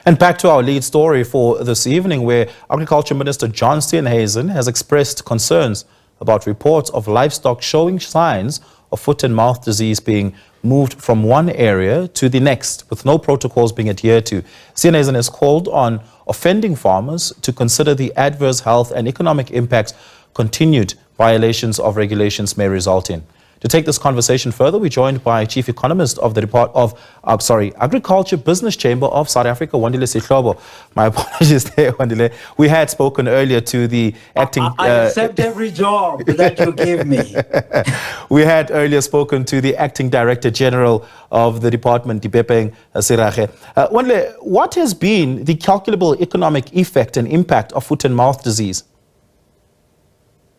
And back to our lead story for this evening, where Agriculture Minister John Steenhuisen has expressed concerns about reports of livestock showing signs of foot and mouth disease being moved from one area to the next, with no protocols being adhered to. Steenhuisen has called on offending farmers to consider the adverse health and economic impacts continued violations of regulations may result in. To take this conversation further, we're joined by Chief Economist of the Agriculture Business Chamber of South Africa, Wandile Sihlobo. My apologies there, Wandile. We had spoken earlier to the acting... I accept every job that you give me. We had earlier spoken to the Acting Director General of the Department, Dipepeng Sirache. Wandile, what has been the calculable economic effect and impact of foot and mouth disease?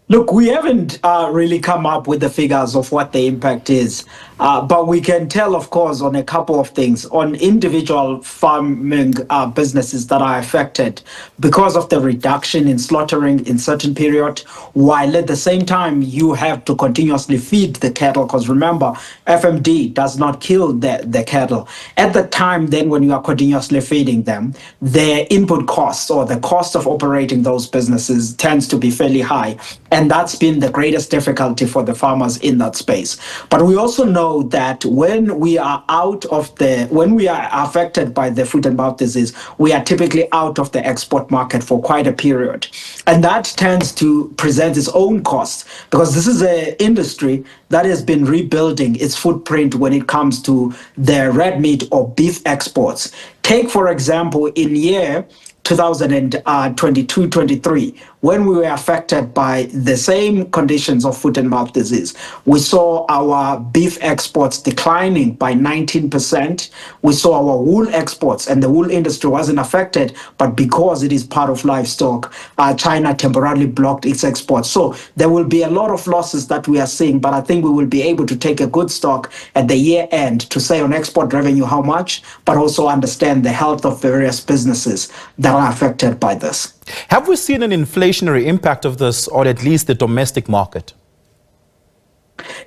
Look, we haven't really come up with the figures of what the impact is, but we can tell, of course, on a couple of things. On individual farming businesses that are affected because of the reduction in slaughtering in certain period, while at the same time you have to continuously feed the cattle, because remember, FMD does not kill the cattle. At the time then when you are continuously feeding them, their input costs or the cost of operating those businesses tends to be fairly high. And that's been the greatest difficulty for the farmers in that space. But we also know that when we are affected by the foot and mouth disease, we are typically out of the export market for quite a period. And that tends to present its own costs, because this is an industry that has been rebuilding its footprint when it comes to the red meat or beef exports. Take, for example, in year 2022-23, when we were affected by the same conditions of foot and mouth disease, we saw our beef exports declining by 19%. We saw our wool exports, and the wool industry wasn't affected, but because it is part of livestock, China temporarily blocked its exports. So there will be a lot of losses that we are seeing, but I think we will be able to take a good stock at the year end to say on export revenue how much, but also understand the health of various businesses that are affected by this. Have we seen an inflationary impact of this, or at least the domestic market?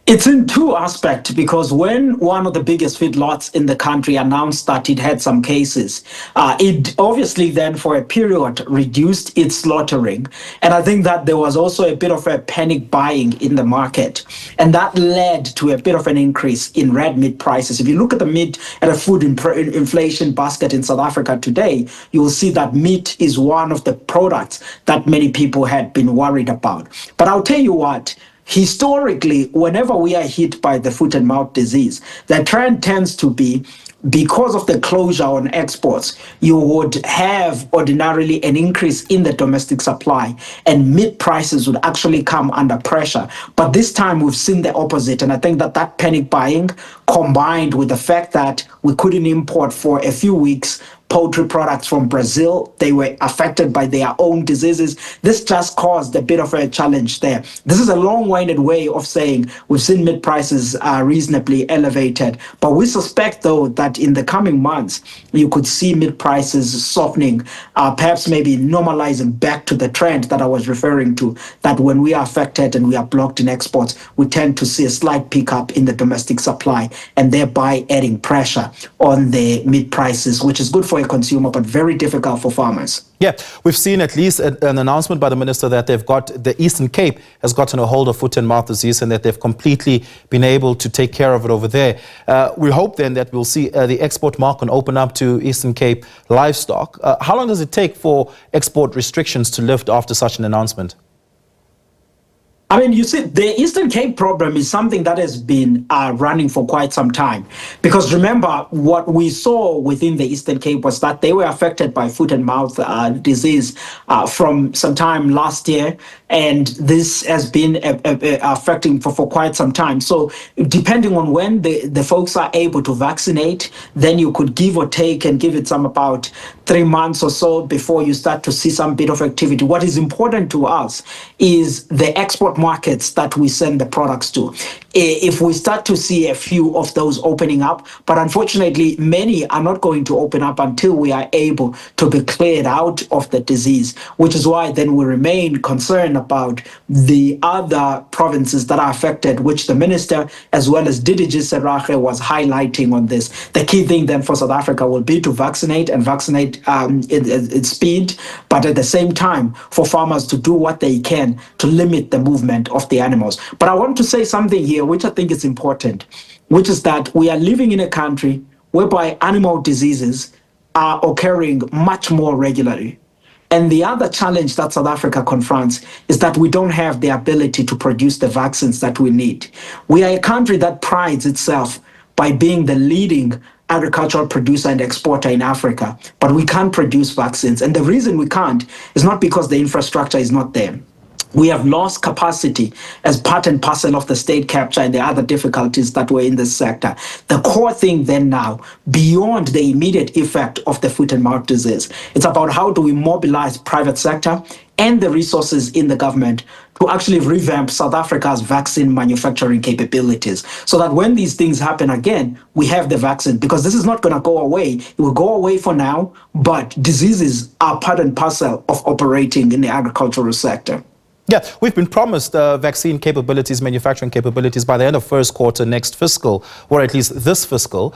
It's in two aspects, because when one of the biggest feedlots in the country announced that it had some cases, it obviously then for a period reduced its slaughtering. And I think that there was also a bit of a panic buying in the market. And that led to a bit of an increase in red meat prices. If you look at the meat and the food inflation basket in South Africa today, you will see that meat is one of the products that many people had been worried about. But I'll tell you what, historically, whenever we are hit by the foot and mouth disease, the trend tends to be, because of the closure on exports, you would have ordinarily an increase in the domestic supply, and meat prices would actually come under pressure. But this time we've seen the opposite, and I think that that panic buying, combined with the fact that we couldn't import for a few weeks poultry products from Brazil, they were affected by their own diseases. This just caused a bit of a challenge there. This is a long-winded way of saying we've seen meat prices are reasonably elevated, but we suspect though that in the coming months you could see meat prices softening, perhaps maybe normalizing back to the trend that I was referring to, that when we are affected and we are blocked in exports, we tend to see a slight pickup in the domestic supply, and thereby adding pressure on the meat prices, which is good for a consumer, but very difficult for farmers. Yeah, we've seen at least an announcement by the minister that the Eastern Cape has gotten a hold of foot and mouth disease, and that they've completely been able to take care of it over there. We hope then that we'll see the export market open up to Eastern Cape livestock. How long does it take for export restrictions to lift after such an announcement? I mean, you see, the Eastern Cape problem is something that has been running for quite some time. Because remember, what we saw within the Eastern Cape was that they were affected by foot and mouth disease from some time last year. And this has been affecting for quite some time. So depending on when the folks are able to vaccinate, then you could give or take and give it some about 3 months or so before you start to see some bit of activity. What is important to us is the export markets that we send the products to. if we start to see a few of those opening up. But unfortunately, many are not going to open up until we are able to be cleared out of the disease, which is why then we remain concerned about the other provinces that are affected, which the minister, as well as Didiji Serrache, was highlighting on this. The key thing then for South Africa will be to vaccinate and vaccinate at speed, but at the same time, for farmers to do what they can to limit the movement of the animals. But I want to say something here, which I think is important, which is that we are living in a country whereby animal diseases are occurring much more regularly. And the other challenge that South Africa confronts is that we don't have the ability to produce the vaccines that we need. We are a country that prides itself by being the leading agricultural producer and exporter in Africa, but we can't produce vaccines. And the reason we can't is not because the infrastructure is not there. We have lost capacity as part and parcel of the state capture and the other difficulties that were in this sector. The core thing then now, beyond the immediate effect of the foot and mouth disease, it's about how do we mobilize private sector and the resources in the government to actually revamp South Africa's vaccine manufacturing capabilities so that when these things happen again, we have the vaccine, because this is not going to go away. It will go away for now, but diseases are part and parcel of operating in the agricultural sector. Yeah, we've been promised vaccine capabilities, manufacturing capabilities by the end of first quarter next fiscal, or at least this fiscal.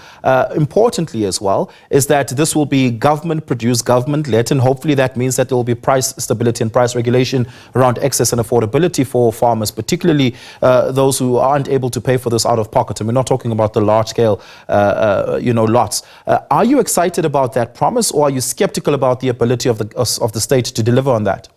Importantly as well, is that this will be government-produced, government-led, and hopefully that means that there will be price stability and price regulation around access and affordability for farmers, particularly those who aren't able to pay for this out of pocket. And we're not talking about the large-scale, lots. Are you excited about that promise, or are you skeptical about the ability of the state to deliver on that?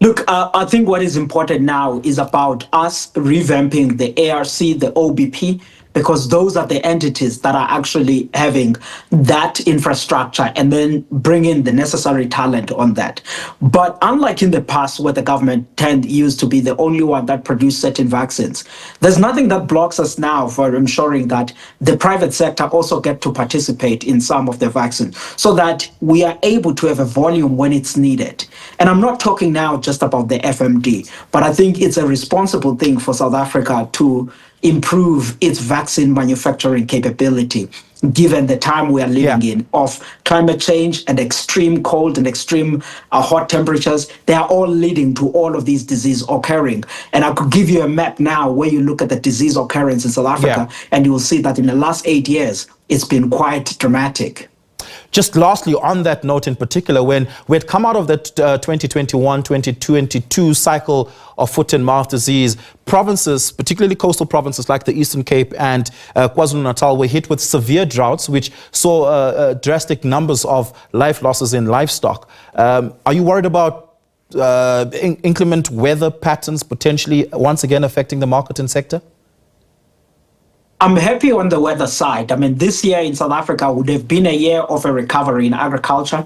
Look, I think what is important now is about us revamping the ARC, the OBP, because those are the entities that are actually having that infrastructure and then bring in the necessary talent on that. But unlike in the past where the government used to be the only one that produced certain vaccines, there's nothing that blocks us now for ensuring that the private sector also get to participate in some of the vaccines so that we are able to have a volume when it's needed. And I'm not talking now just about the FMD, but I think it's a responsible thing for South Africa to improve its vaccine manufacturing capability, given the time we are living in of climate change and extreme cold and extreme hot temperatures. They are all leading to all of these diseases occurring. And I could give you a map now where you look at the disease occurrence in South Africa, and you will see that in the last 8 years, it's been quite dramatic. Just lastly, on that note in particular, when we had come out of the 2021-2022 cycle of foot and mouth disease, provinces, particularly coastal provinces like the Eastern Cape and KwaZulu-Natal, were hit with severe droughts, which saw drastic numbers of life losses in livestock. Are you worried about inclement weather patterns potentially once again affecting the market and sector? I'm happy on the weather side. I mean, this year in South Africa would have been a year of a recovery in agriculture,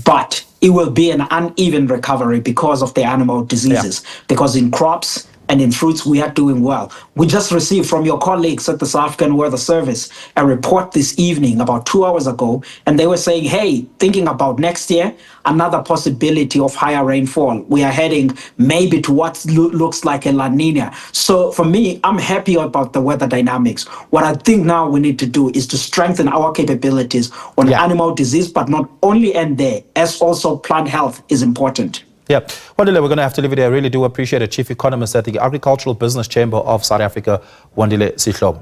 but it will be an uneven recovery because of the animal diseases. Because in crops and in fruits, we are doing well. We just received from your colleagues at the South African Weather Service a report this evening, about 2 hours ago, and they were saying, hey, thinking about next year, another possibility of higher rainfall. We are heading maybe to what looks like a La Nina. So for me, I'm happy about the weather dynamics. What I think now we need to do is to strengthen our capabilities on animal disease, but not only end there, as also plant health is important. Yeah, Wandile, we're going to have to leave it there. I really do appreciate it. Chief Economist at the Agricultural Business Chamber of South Africa, Wandile Sihlobo.